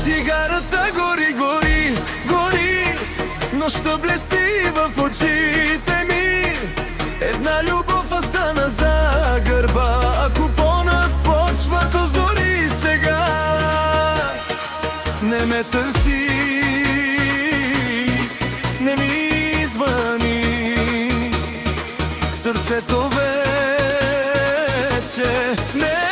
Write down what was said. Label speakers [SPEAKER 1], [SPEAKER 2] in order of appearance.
[SPEAKER 1] Цигарата гори, гори, гори, нощта блести в очите ми. Една любов остана за гърба, а купонът почва да зори сега. Не ме търси, не ми звъни, сърцето вече не